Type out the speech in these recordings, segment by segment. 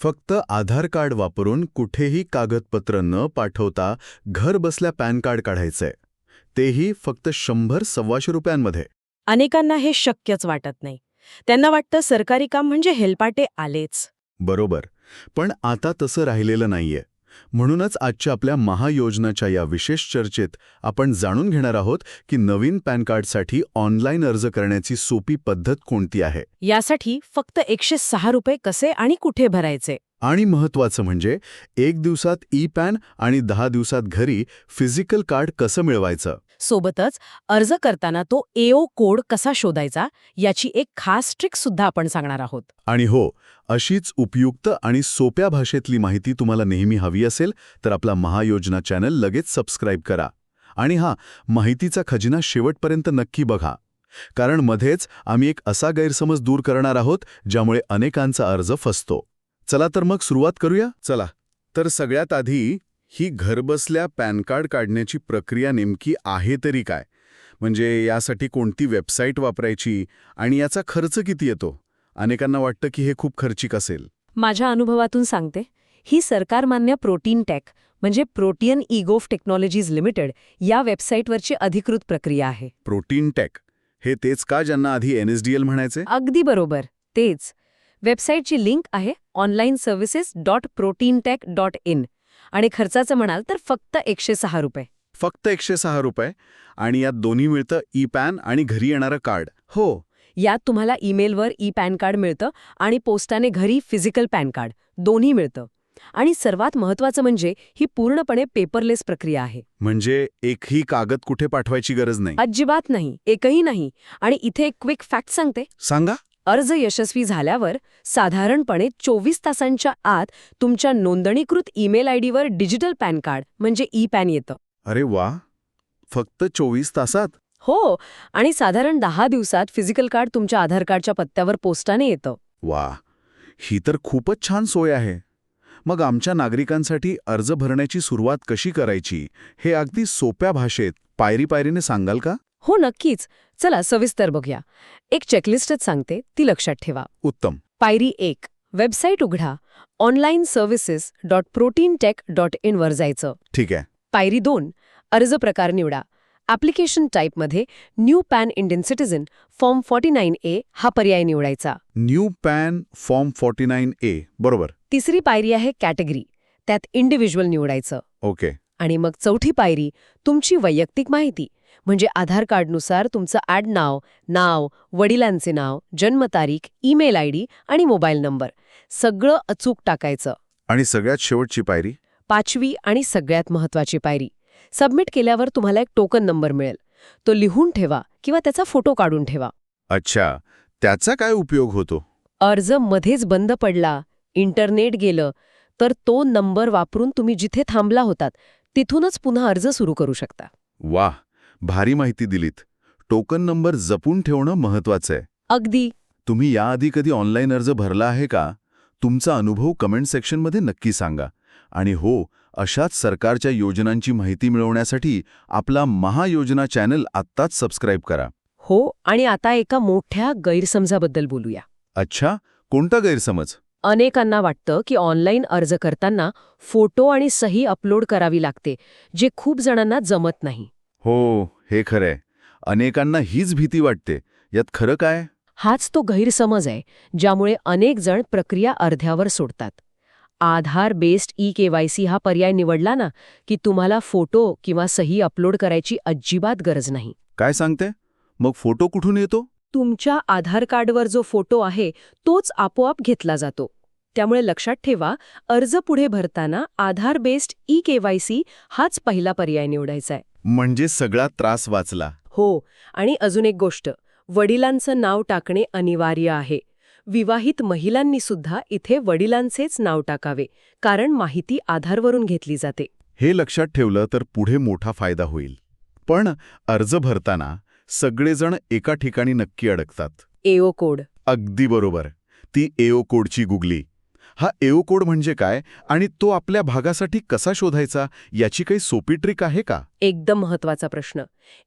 फक्त आधार कार्ड वापरून कुठेही कागदपत्र न पाठवता घर बसल्या पॅन कार्ड काढायचंय. तेही फक्त 100-125 रुपयांमध्ये. अनेकांना हे शक्यच वाटत नाही. त्यांना वाटतं सरकारी काम म्हणजे हेलपाटे आलेच. बरोबर. पण आता तसं राहिलेलं नाहीये. म्हणूनच आजच्या आपल्या महायोजनाच्या या विशेष चर्चेत आपण जाणून घेणार आहोत की नवीन पॅन कार्डसाठी ऑनलाईन अर्ज करण्याची सोपी पद्धत कोणती आहे. यासाठी फक्त 106 रुपये कसे आणि कुठे भरायचे. आणि महत्त्वाचं म्हणजे 1 दिवसात ई-पॅन आणि 10 दिवसात घरी फिजिकल कार्ड कसं मिळवायचं. सोबतच अर्ज करताना तो AO कोड कसा शोधायचा याची एक खास ट्रिक सुद्धा आपण सांगणार आहोत. आणि हो, अशीच उपयुक्त आणि सोप्या भाषेतली माहिती तुम्हाला नेहमी हवी असेल तर आपला महायोजना चॅनल लगेच सबस्क्राईब करा. आणि माहितीचा खजिना शेवटपर्यंत नक्की बघा. कारण मध्येच आम्ही एक असा गैरसमज दूर करणार आहोत ज्यामुळे अनेकांचा अर्ज फसतो. चला तर मग सुरुवात करूया. चला तर सगळ्यात आधी ही घरबसल्या पॅन कार्ड काढण्याची प्रक्रिया नेमकी आहे तरी काय, म्हणजे यासाठी कोणती वेबसाईट वापरायची आणि याचा खर्च किती येतो. अनेकांना वाटतं की हे खूप खर्चिक असेल. माझ्या अनुभवातून सांगते, ही सरकारमान्य प्रोटीन टेक म्हणजे प्रोटियन ई-गोव्ह टेक्नॉलॉजीज लिमिटेड या वेबसाईटवरची अधिकृत प्रक्रिया आहे. प्रोटीन टेक हे तेच का ज्यांना आधी NSDL म्हणायचे. अगदी बरोबर, तेच. वेबसाईटची लिंक आहे onlineservices.proteintech.in आणि खर्चाचं म्हणाल तर फक्त 106 रुपये. फक्त 106 रुपये आणि यात दोन्ही मिळतं, ई-पॅन आणि घरी येणारं कार्ड. हो, यात तुम्हाला ईमेलवर ई-पॅन कार्ड मिळतं आणि पोस्टाने घरी फिजिकल पॅन कार्ड दोन्ही मिळतं. आणि सर्वात महत्त्वाचं म्हणजे ही पूर्णपणे पेपरलेस प्रक्रिया आहे. म्हणजे एकही कागद कुठे पाठवायची गरज नाही. अजिबात नाही, एकही नाही. आणि इथे एक क्विक फॅक्ट सांगते. सांगा. अर्ज यशस्वी झाल्यावर साधारणपणे 24 तासांच्या आत तुमच्या नोंदणीकृत ईमेल आयडीवर डिजिटल पॅन कार्ड म्हणजे ई-पॅन येतं. अरे वा, फक्त 24 तासात. हो, आणि साधारण 10 दिवसात फिजिकल कार्ड तुमच्या आधार कार्डच्या पत्त्यावर पोस्टाने येतं. वा, ही तर खूपच छान सोय आहे. मग आमच्या नागरिकांसाठी अर्ज भरण्याची सुरुवात कशी करायची हे अगदी सोप्या भाषेत पायरी-पायरीने सांगाल का. हो, नक्कीच. चला सविस्तर बघूया. एक चेकलिस्टच सांगते, ती लक्षात ठेवा. उत्तम. पायरी 1, वेबसाईट उघडा. onlineservices.proteintech.in वर जायचं. ठीक आहे. पायरी 2, अर्ज प्रकार निवडा. ॲप्लिकेशन टाईपमध्ये new pan Indian citizen form 49A हा पर्याय निवडायचा. न्यू पॅन फॉर्म 49A, बरोबर. तिसरी पायरी आहे कॅटेगरी, त्यात इंडिव्हिज्युअल निवडायचं. ओके. आणि मग चौथी पायरी, तुमची वैयक्तिक माहिती म्हणजे आधार कार्डनुसार तुमचं नाव, वडिलांचे नाव, जन्मतारीख, ईमेल आयडी आणि मोबाईल नंबर सगळं अचूक टाकायचं. आणि सगळ्यात शेवटची पायरी, 5वी आणि सगळ्यात महत्त्वाची पायरी, सबमिट केल्यावर तुम्हाला एक टोकन नंबर मिळेल. तो लिहून ठेवा किंवा त्याचा फोटो काढून ठेवा. अच्छा, त्याचा काय उपयोग होतो. अर्ज मध्येच बंद पडला, इंटरनेट गेलं, तर तो नंबर वापरून तुम्ही जिथे थांबला होतात तिथूनच पुन्हा अर्ज सुरू करू शकता. वाह, भारी माहिती दिलीत. टोकन नंबर जपून ठेवणं महत्वाचं आहे. अगदी. तुम्ही याआधी कधी ऑनलाईन अर्ज भरला आहे का. तुमचा अनुभव कमेंट सेक्शनमध्ये नक्की सांगा. आणि हो, अशाच सरकारच्या योजनांची माहिती मिळवण्यासाठी आपला महायोजना चॅनल आत्ताच सबस्क्राईब करा. हो, आणि आता एका मोठ्या गैरसमजाबद्दल बोलूया. अच्छा, कोणता गैरसमज. अनेकांना वाटतं की ऑनलाईन अर्ज करताना फोटो आणि सही अपलोड करावी लागते, जे खूप जणांना जमत नाही. हो, हे खरंय. अनेकांना हीच भीती वाटते. यात खरं काय. हाच तो गैरसमज आहे ज्यामुळे अनेक जण प्रक्रिया अर्ध्यावर सोडतात. आधार बेस्ड ई-KYC हा पर्याय निवडला ना की तुम्हाला फोटो किंवा सही अपलोड करायची अजिबात गरज नाही. काय सांगते. मग फोटो कुठून येतो. तुमच्या आधार कार्डवर जो फोटो आहे तोच आपोआप घेतला जातो. त्यामुळे लक्षात ठेवा, अर्ज पुढे भरताना आधार बेस्ड ई-KYC हाच पहिला पर्याय निवडायचा आहे. म्हणजे सगळा त्रास वाचला. हो, आणि अजून एक गोष्ट, वडिलांचं नाव टाकणे अनिवार्य आहे. विवाहित महिलांनी सुद्धा इथे वडिलांचेच नाव टाकावे, कारण माहिती आधारवरून घेतली जाते. हे लक्षात ठेवलं तर पुढे मोठा फायदा होईल. पण अर्ज भरताना सगळेजण एका ठिकाणी नक्की अडकतात. AO code. अगदी बरोबर. ती AO कोडची गुगली. हा AO कोड म्हणजे काय आणि तो आपल्या भागासाठी कसा शोधायचा याची काही सोपी ट्रिक आहे का. एकदम महत्वाचा प्रश्न.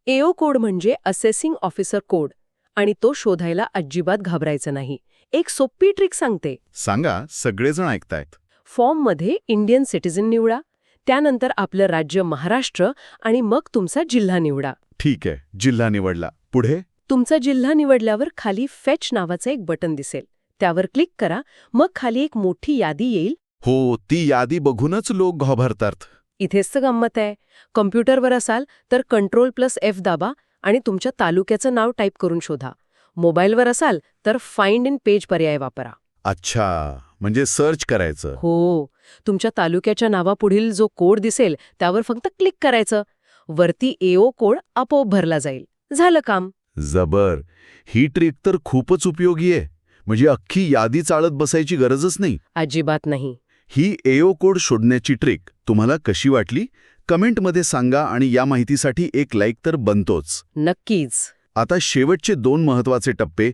AO कोड म्हणजे असेसिंग ऑफिसर कोड, आणि तो शोधायला अजिबात घाबरायचं नाही. एक सोपी ट्रिक सांगते. सांगा, सगळेजण ऐकतायत. फॉर्ममध्ये इंडियन सिटिझन निवडा, त्यानंतर आपलं राज्य महाराष्ट्र आणि मग तुमचा जिल्हा निवडा. ठीक आहे, जिल्हा निवडला. पुढे? तुमचा जिल्हा निवडल्यावर खाली फेच नावाचं एक बटन दिसेल. त्यावर क्लिक करा. मग खाली एक मोठी यादी येईल. हो, ती यादी बघूनच लोक घाबरतात. इथेच तर गंमत आहे. कॉम्प्युटरवर असाल तर Ctrl+F दाबा आणि तुमच्या तालुक्याचं नाव टाईप करून शोधा. मोबाईलवर असाल तर फाइंड इन पेज पर्याय वापरा. अच्छा, म्हणजे सर्च करायचं. हो, तुमच्या तालुक्याच्या नावापुढील जो कोड दिसेल त्यावर फक्त क्लिक करायचं. वरती AO कोड आपोआप भरला जाईल. झालं काम. जबर. ही ट्रिक तर खूपच उपयोगी आहे. म्हणजे अख्खी यादी चाळत बसायची गरजच नाही. अजिबात नाही. ही AO कोड शोधण्याची ट्रिक तुम्हाला कशी वाटली? कमेंटमध्ये सांगा आणि या माहितीसाठी एक लाईक तर बनतोच. नक्कीच. आता शेवटचे 2 महत्त्वाचे टप्पे,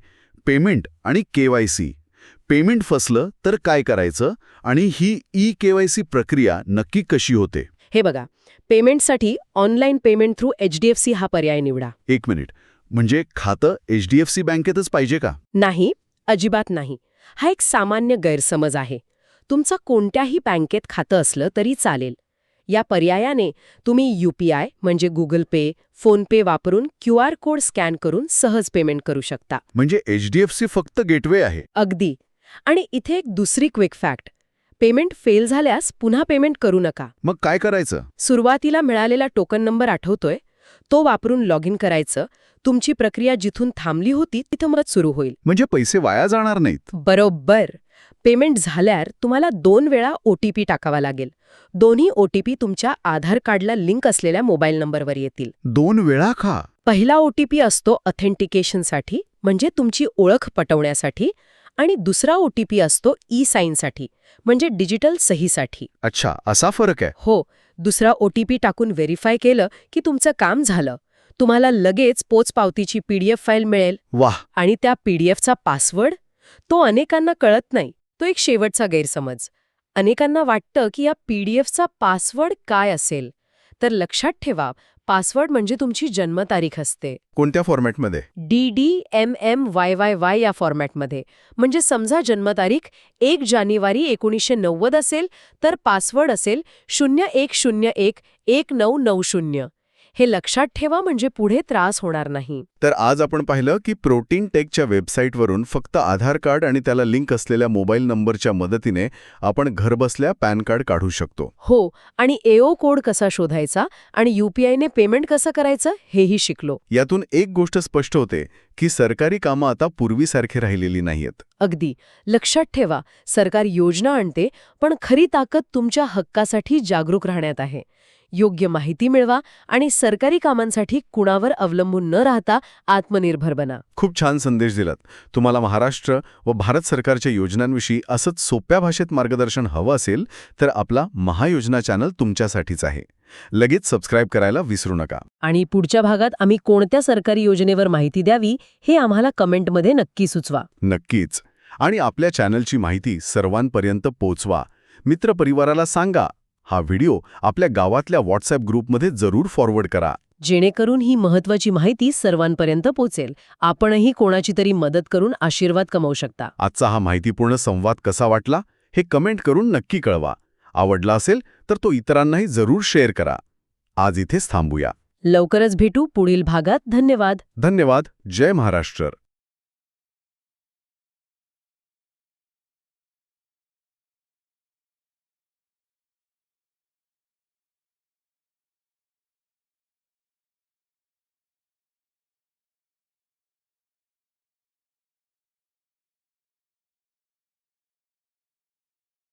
पेमेंट आणि KYC. पेमेंट फसलं तर काय करायचं आणि ही KYC प्रक्रिया नक्की कशी होते? हे बघा, पेमेंटसाठी ऑनलाईन पेमेंट थ्रू HDFC हा पर्याय निवडा. 1 मिनिट. म्हणजे खातं HDFC बँकेतच पाहिजे का? नाही, अजिबात नाही. हा एक सामान्य गैरसमज आहे. तुमचं कोणत्याही बँकेत खातं असलं तरी चालेल. या पर्यायाने तुम्ही UPI म्हणजे गुगल पे, फोन पे वापरून QR कोड स्कॅन करून सहज पेमेंट करू शकता. म्हणजे HDFC फक्त गेटवे आहे. अगदी. आणि इथे एक दुसरी क्विक फॅक्ट. पेमेंट फेल झाल्यास पुन्हा पेमेंट करू नका. मग काय करायचं? सुरुवातीला मिळालेला टोकन नंबर आठवतोय? तो वापरून लॉग इन करायचं. तुमची प्रक्रिया जिथून थांबली होती तिथं मग सुरू होईल. म्हणजे पैसे वाया जाणार नाहीत. बरोबर. पेमेंट झाल्यावर तुम्हाला 2 वेळा OTP टाकावा लागेल. दोन्ही OTP तुमच्या आधार कार्डला लिंक असलेल्या मोबाईल नंबरवर येतील. 2 वेळा का? पहिला OTP असतो ऑथेंटिकेशनसाठी, म्हणजे तुमची ओळख पटवण्यासाठी, आणि दुसरा OTP असतो साईनसाठी, म्हणजे डिजिटल सहीसाठी. अच्छा, असा फरक आहे. हो, दुसरा OTP टाकून व्हेरीफाय केलं की तुमचं काम झालं. तुम्हाला लगेच पोचपावतीची PDF फाईल मिळेल. वाह. आणि त्या PDFचा पासवर्ड? तो अनेकांना कळत नाही. तो एक शेवटचा गैरसमज. अनेकांना वाटतं की या PDFचा पासवर्ड काय असेल. तर लक्षात ठेवा, पासवर्ड म्हणजे तुमची जन्मतारीख असते. कोणत्या फॉर्मॅटमध्ये? DDMMYYY या फॉर्मॅटमध्ये. म्हणजे समजा जन्मतारीख 1 जानेवारी 1990 असेल तर पासवर्ड असेल 01011990. हे लक्षात ठेवा, म्हणजे पुढे त्रास होणार नाही. तर आज आपण पाहिलं की प्रोटीन टेकच्या वेबसाईटवरून फक्त आधार कार्ड आणि त्याला लिंक असलेल्या मोबाईल नंबरच्या मदतीने आपण घरबसल्या पॅन कार्ड काढू शकतो. हो, आणि AO कोड कसा शोधायचा आणि UPIने पेमेंट कसं करायचं हेही शिकलो. यातून एक गोष्ट स्पष्ट होते की सरकारी कामं आता पूर्वीसारखी राहिलेली नाहीयेत. अगदी. लक्षात ठेवा, सरकार योजना आणते, पण खरी ताकद तुमच्या हक्कासाठी जागरूक राहण्यात आहे. योग्य माहिती मिळवा आणि सरकारी कामांसाठी कुणावर अवलंबून न राहता आत्मनिर्भर बना. खूप छान संदेश दिलात. तुम्हाला महाराष्ट्र व भारत सरकारच्या योजनांविषयी असंच सोप्या भाषेत मार्गदर्शन हवं असेल तर आपला महायोजना चॅनल तुमच्यासाठीच आहे. लगेच सबस्क्राईब करायला विसरू नका. आणि पुढच्या भागात आम्ही कोणत्या सरकारी योजनेवर माहिती द्यावी हे आम्हाला कमेंटमध्ये नक्की सुचवा. नक्कीच. आणि आपल्या चॅनलची माहिती सर्वांपर्यंत पोचवा. मित्रपरिवाराला सांगा. हा व्हिडिओ आपल्या गावातल्या WhatsApp ग्रुपमध्ये जरूर फॉरवर्ड करा. जेणेकरून ही महत्त्वाची माहिती सर्वांपर्यंत पोचेल. आपणही कोणाची तरी मदत करून आशीर्वाद कमावू शकता. आजचा हा माहितीपूर्ण संवाद कसा वाटला हे कमेंट करून नक्की कळवा. आवडला असेल तर तो इतरांनाही जरूर शेअर करा. आज इथेच थांबूया. लवकरच भेटू पुढील भागात. धन्यवाद. धन्यवाद. जय महाराष्ट्र.